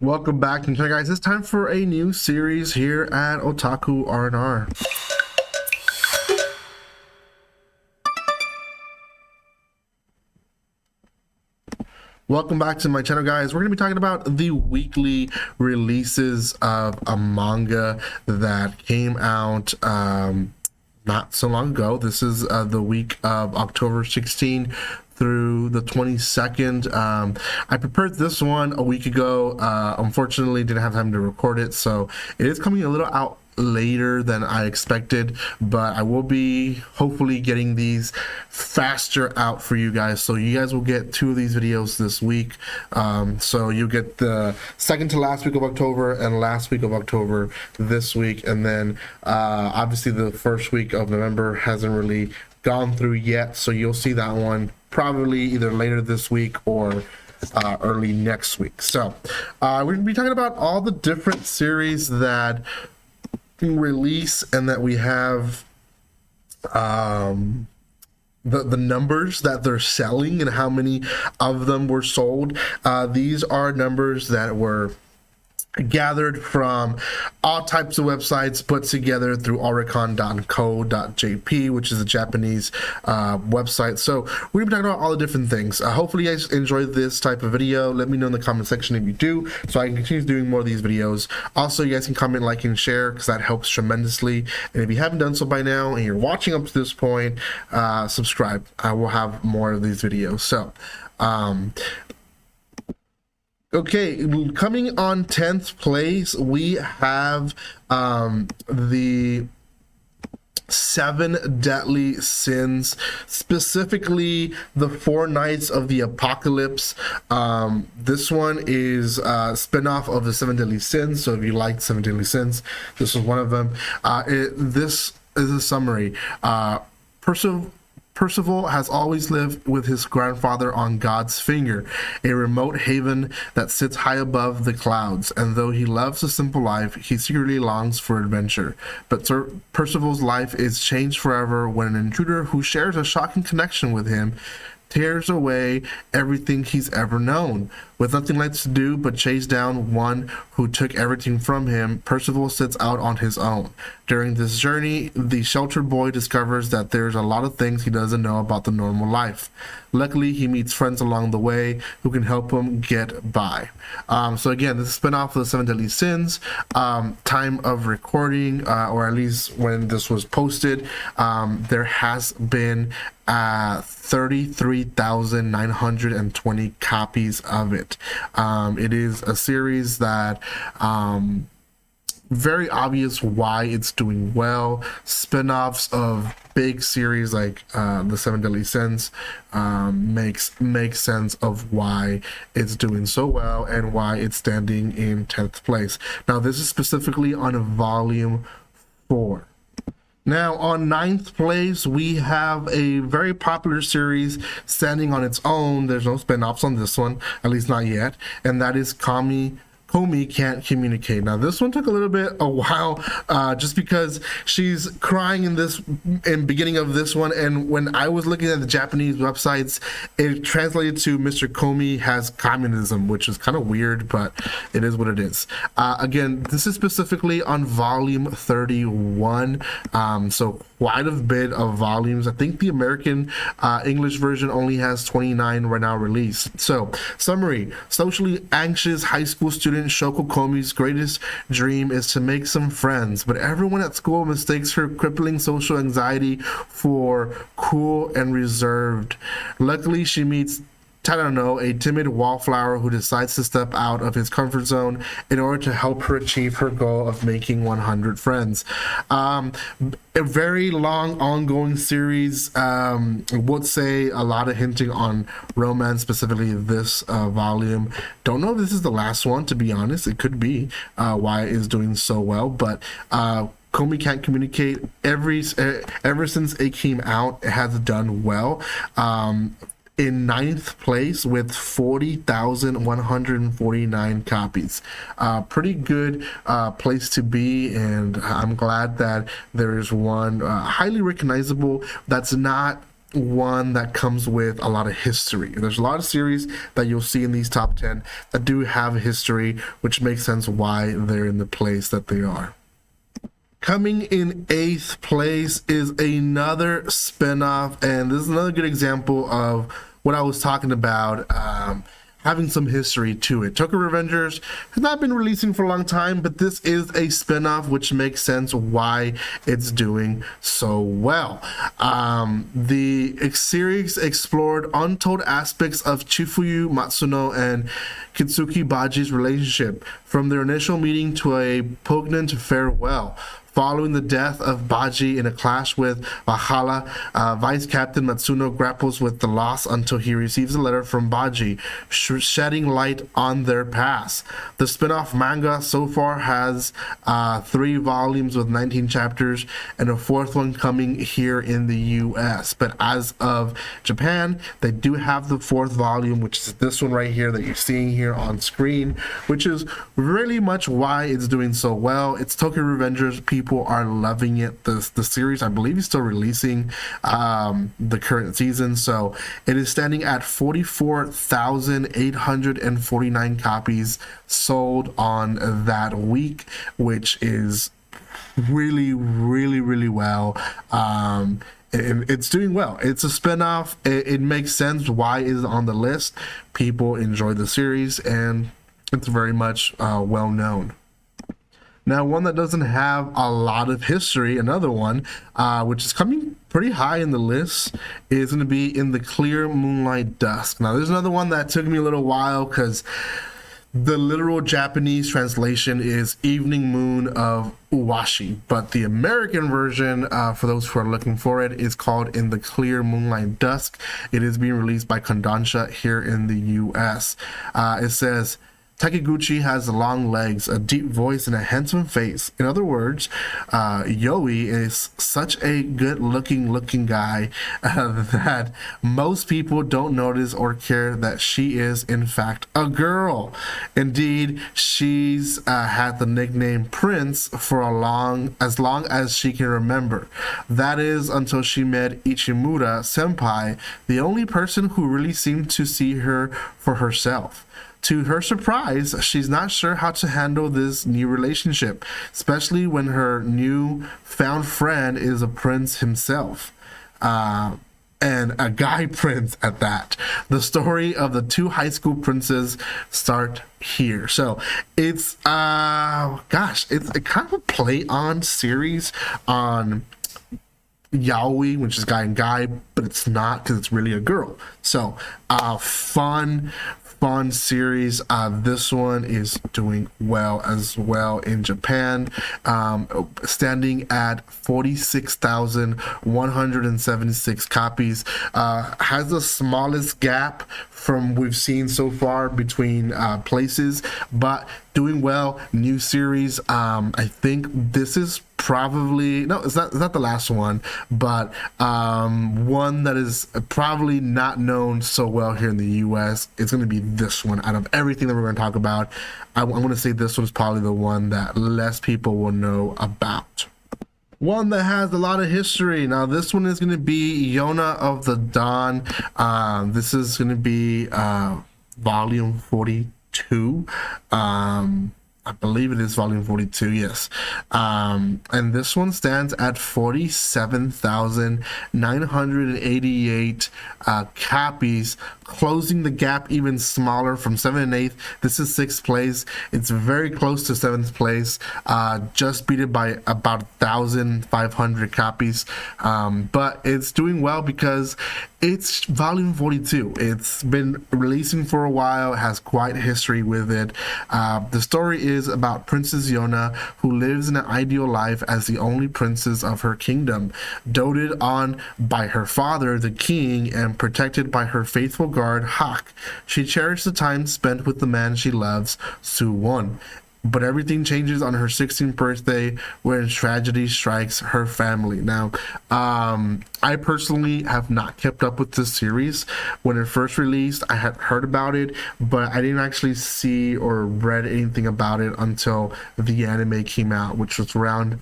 Welcome back, and guys, it's time for a new series here at Otaku R&R. Welcome back to my channel, guys. We're going to be talking about the weekly releases of a manga that came out not so long ago. This is the week of October 16 through the 22nd. I prepared this one a week ago. Unfortunately, didn't have time to record it, so it is coming a little out later than I expected, but I will be hopefully getting these faster out for you guys, so you guys will get 2 of these videos this week. So you get the second to last week of October and last week of October this week, and then obviously the first week of November hasn't really gone through yet, so you'll see that one probably either later this week or early next week. So we're going to be talking about all the different series that release and that we have the numbers that they're selling and how many of them were sold. These are numbers that were gathered from all types of websites, put together through oricon.co.jp, which is a Japanese website. So we're gonna be talking about all the different things. Hopefully you guys enjoyed this type of video. Let me know in the comment section if you do, so I can continue doing more of these videos. Also, you guys can comment, like, and share, because that helps tremendously. And if you haven't done so by now and you're watching up to this point, subscribe. I will have more of these videos. So okay, coming on 10th place, we have the 7 Deadly Sins, specifically the 4 Nights of the Apocalypse. This one is a spin-off of the 7 Deadly Sins, so if you liked 7 Deadly Sins, this is one of them. This is a summary. Percival has always lived with his grandfather on God's finger, a remote haven that sits high above the clouds, and though he loves a simple life, he secretly longs for adventure. But Percival's life is changed forever when an intruder who shares a shocking connection with him tears away everything he's ever known. With nothing left to do but chase down one who took everything from him, Percival sets out on his own. During this journey, the sheltered boy discovers that there's a lot of things he doesn't know about the normal life. Luckily, he meets friends along the way who can help him get by. So again, this is a spin-off of the 7 Deadly Sins. Time of recording, or at least when this was posted, there has been 33,920 copies of it. It is a series that very obvious why it's doing well. Spin-offs of big series like the 7 Deadly Sins makes sense of why it's doing so well and why it's standing in 10th place. Now this is specifically on volume 4. Now, on 9th place, we have a very popular series standing on its own. There's no spin-offs on this one, at least not yet, and that is Komi Can't Communicate. Now, this one took a little bit a while, just because she's crying in beginning of this one, and when I was looking at the Japanese websites, it translated to Mr. Komi has communism, which is kind of weird, but it is what it is. Again, this is specifically on volume 31, so quite a bit of volumes. I think the American English version only has 29 right now released. So, summary: socially anxious high school student Shoko Komi's greatest dream is to make some friends, but everyone at school mistakes her crippling social anxiety for cool and reserved. Luckily, she meets Tadano, a timid wallflower who decides to step out of his comfort zone in order to help her achieve her goal of making 100 friends. A very long ongoing series. I would say a lot of hinting on romance, specifically this volume. Don't know if this is the last one, to be honest. It could be why it is doing so well, but Komi Can't Communicate, ever since it came out, it has done well. In 9th place with 40,149 copies. Pretty good place to be, and I'm glad that there is one highly recognizable that's not one that comes with a lot of history. There's a lot of series that you'll see in these top 10 that do have a history, which makes sense why they're in the place that they are. Coming in 8th place is another spinoff, and this is another good example of what I was talking about, having some history to it. Tokyo Revengers has not been releasing for a long time, but this is a spinoff, which makes sense why it's doing so well. The series explored untold aspects of Chifuyu Matsuno and Kitsuki Baji's relationship, from their initial meeting to a poignant farewell. Following the death of Baji in a clash with Valhalla, Vice Captain Matsuno grapples with the loss until he receives a letter from Baji, shedding light on their past. The spin-off manga so far has 3 volumes with 19 chapters, and a 4th one coming here in the US. But as of Japan, they do have the 4th volume, which is this one right here that you're seeing here on screen, which is really much why it's doing so well. It's Tokyo Revengers. People are loving it. The series, I believe, is still releasing the current season, so it is standing at 44,849 copies sold on that week, which is really well. It's doing well. It's a spinoff. It makes sense why it's on the list. People enjoy the series, and it's very much well known. Now, one that doesn't have a lot of history, another one, which is coming pretty high in the list, is going to be In the Clear Moonlight Dusk. Now, there's another one that took me a little while because the literal Japanese translation is Evening Moon of Uwashi, but the American version, for those who are looking for it, is called In the Clear Moonlight Dusk. It is being released by Kodansha here in the US. It says, Takiguchi has long legs, a deep voice, and a handsome face. In other words, Yoi is such a good-looking guy that most people don't notice or care that she is, in fact, a girl. Indeed, she's had the nickname Prince for as long as she can remember. That is until she met Ichimura Senpai, the only person who really seemed to see her for herself. To her surprise, she's not sure how to handle this new relationship, especially when her new found friend is a prince himself. And a guy prince at that. The story of the 2 high school princes start here. So it's it's a kind of a play on series on yaoi, which is guy and guy, but it's not, because it's really a girl. So fun series. This one is doing well as well in Japan, standing at 46,176 copies. Has the smallest gap from we've seen so far between places, but doing well. New series. I think this is probably it's not the last one, but one that is probably not known so well here in the US. It's going to be this one. Out of everything that we're going to talk about, I'm going to say this one's probably the one that less people will know about. One that has a lot of history. Now, this one is going to be Yona of the Dawn. This is going to be volume 42. I believe it is volume 42, yes. And this one stands at 47,988 copies, closing the gap even smaller from 7th and 8th. This is 6th place. It's very close to 7th place, just beat it by about 1,500 copies. But it's doing well because it's volume 42. It's been releasing for a while. It has quite history with it. The story is about Princess Yona, who lives an ideal life as the only princess of her kingdom, doted on by her father, the king, and protected by her faithful guard, Hak. She cherished the time spent with the man she loves, Su-won. But everything changes on her 16th birthday when tragedy strikes her family. Now, I personally have not kept up with this series. When it first released, I had heard about it, but I didn't actually see or read anything about it until the anime came out, which was around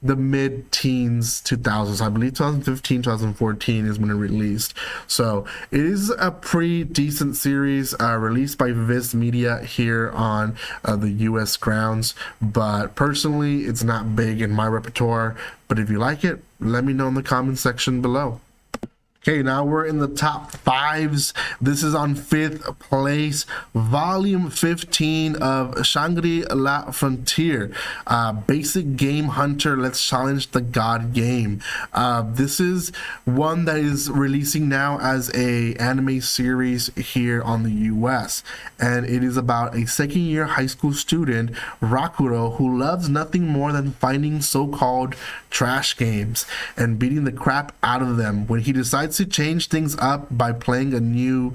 the mid-teens 2000s. I believe 2015, 2014 is when it released. So it is a pretty decent series, released by Viz Media here on the US grounds. But personally, it's not big in my repertoire. But if you like it, let me know in the comment section below. Okay, now we're in the top fives. This is on 5th place, volume 15 of Shangri-La Frontier. Basic game hunter, let's challenge the god game. This is one that is releasing now as a anime series here on the US. And it is about a second-year high school student, Rakuro, who loves nothing more than finding so-called trash games and beating the crap out of them when he decides to change things up by playing a new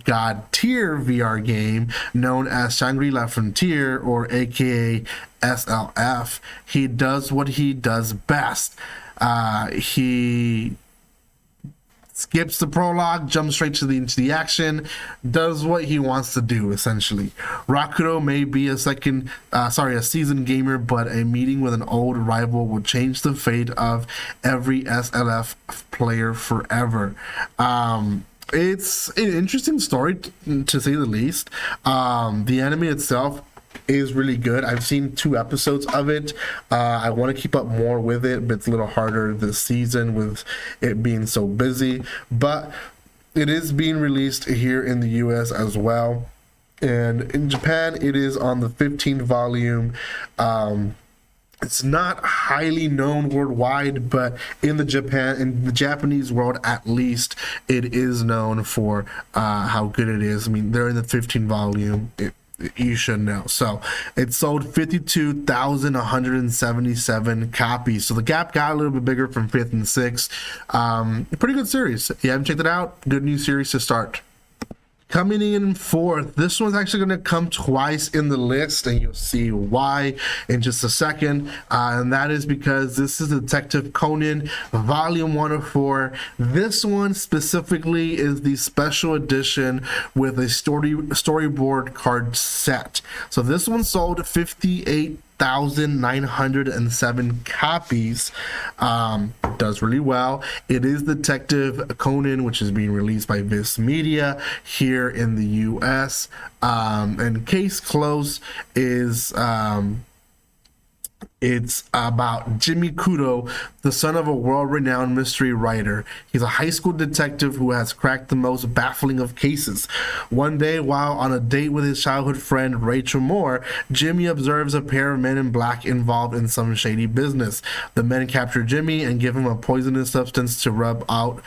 God tier VR game known as Shangri-La Frontier, or aka SLF. He does what he does best. He skips the prologue, jumps straight to into the action, does what he wants to do, essentially. Rakuro may be a seasoned gamer, but a meeting with an old rival will change the fate of every SLF player forever. It's an interesting story, to say the least. The anime itself is really good. I've seen 2 episodes of it. I want to keep up more with it, but it's a little harder this season with it being so busy. But it is being released here in the US as well. And in Japan, it is on the 15th volume. It's not highly known worldwide, but in the Japanese world at least, it is known for how good it is. I mean, they're in the 15th volume. You should know. So it sold 52,177 copies. So the gap got a little bit bigger from 5th and 6th. Pretty good series. If you haven't checked it out, good new series to start. Coming in 4th, this one's actually going to come twice in the list, and you'll see why in just a second. And that is because this is Detective Conan, Volume 1 of 4. This one specifically is the special edition with a storyboard card set. So this one sold 58,907 copies. Does really well. It is Detective Conan, which is being released by Viz Media here in the US. And Case Close is it's about Jimmy Kudo, the son of a world-renowned mystery writer. He's a high school detective who has cracked the most baffling of cases. One day, while on a date with his childhood friend Rachel Moore, Jimmy observes a pair of men in black involved in some shady business. The men capture Jimmy and give him a poisonous substance to rub out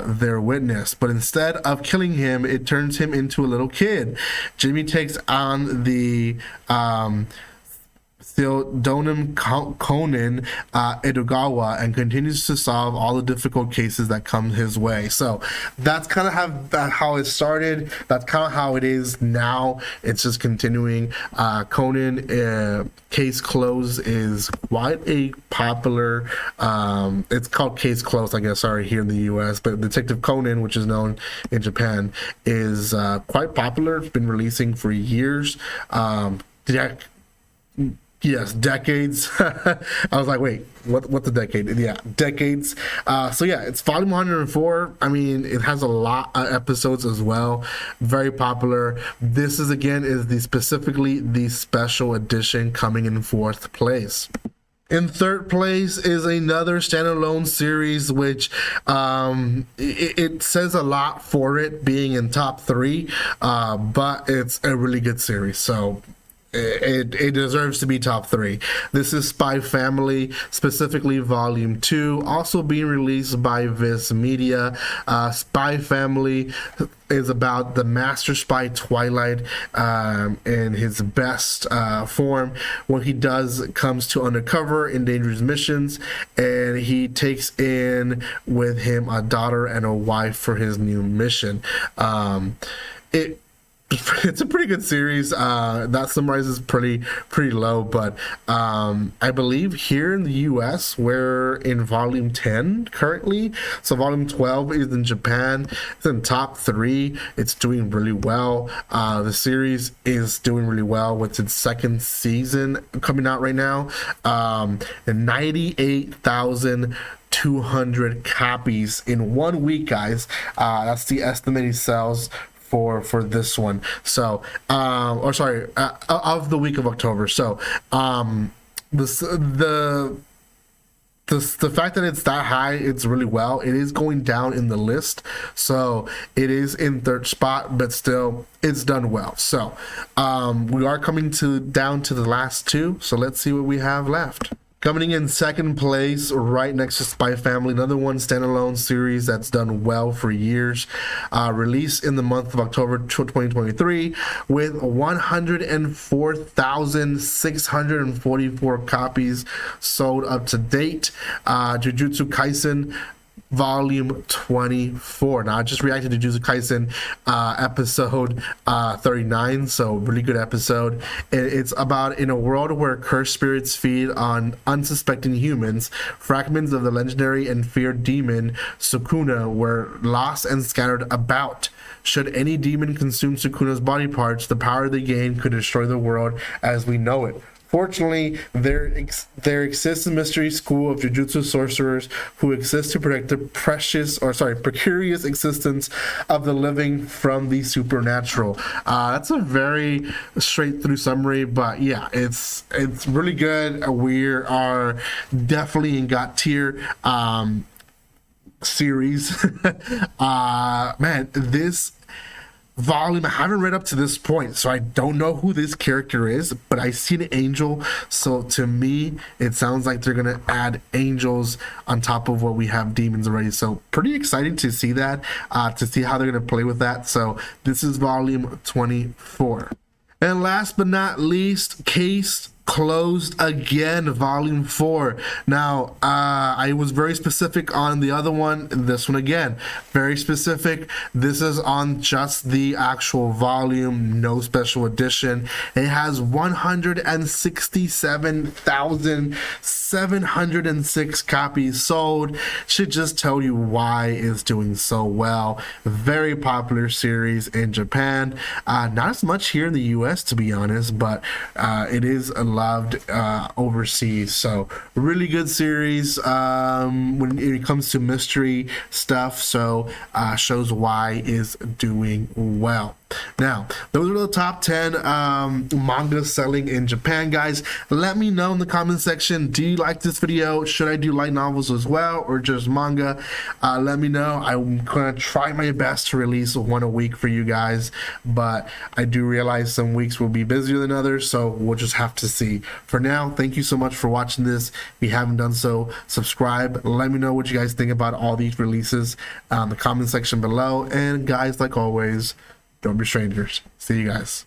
their witness. But instead of killing him, it turns him into a little kid. Jimmy takes on the Donim Conan Edogawa and continues to solve all the difficult cases that come his way. So that's kind of how it started. That's kind of how it is now. It's just continuing. Conan Case Close is quite a popular, it's called Case Close, I guess, sorry, here in the US, but Detective Conan, which is known in Japan, is quite popular. It's been releasing for years. Yes, decades. I was like, wait, what's a decade? Yeah, decades. So yeah, it's volume 104. I mean, it has a lot of episodes as well. Very popular. This is specifically the special edition, coming in 4th place. In 3rd place is another standalone series, which it says a lot for it being in top 3, but it's a really good series. So it deserves to be top 3. This is Spy Family, specifically Volume 2, also being released by Viz Media. Spy Family is about the master spy Twilight in his best form. What he does comes to undercover in dangerous missions, and he takes in with him a daughter and a wife for his new mission. it's a pretty good series. That summarizes pretty low, but I believe here in the US we're in volume 10 currently. So volume 12 is in Japan. It's in top 3. It's doing really well. The series is doing really well with its second season coming out right now. And 98,200 copies in 1 week, guys. That's the estimated sales for this one. So or sorry, of the week of October. So the fact that it's that high, it's really well. It is going down in the list, so it is in 3rd spot, but still it's done well. So we are coming down to the last 2, so let's see what we have left. Coming in 2nd place, right next to Spy Family, another one standalone series that's done well for years. Released in the month of October 2023 with 104,644 copies sold up to date. Jujutsu Kaisen Volume 24. Now, I just reacted to Jujutsu Kaisen episode 39, so really good episode. It's about in a world where cursed spirits feed on unsuspecting humans, fragments of the legendary and feared demon Sukuna were lost and scattered about. Should any demon consume Sukuna's body parts, the power they gain could destroy the world as we know it. Fortunately, there exists a mystery school of Jujutsu sorcerers who exist to protect the precarious existence of the living from the supernatural. That's a very straight through summary, but yeah, it's really good. We are definitely in God tier series. Man, this volume I haven't read up to this point, so I don't know who this character is, but I see an angel, so to me it sounds like they're gonna add angels on top of what we have demons already. So pretty exciting to see that, to see how they're gonna play with that. So this is volume 24. And last but not least, Case Closed Again, volume 4. Now I was very specific on the other one. This one again, very specific. This is on just the actual volume, no special edition. It has 167,706 copies sold. Should just tell you why it's doing so well. Very popular series in Japan, not as much here in the US, to be honest, but it is a loved overseas. So really good series when it comes to mystery stuff. So shows why is doing well. Now, those are the top 10 manga selling in Japan, guys. Let me know in the comment section, do you like this video? Should I do light novels as well, or just manga? Let me know. I'm gonna try my best to release one a week for you guys, but I do realize some weeks will be busier than others, so we'll just have to see. For now, thank you so much for watching this. If you haven't done so, subscribe. Let me know what you guys think about all these releases in the comment section below. And guys, like always, don't be strangers. See you guys.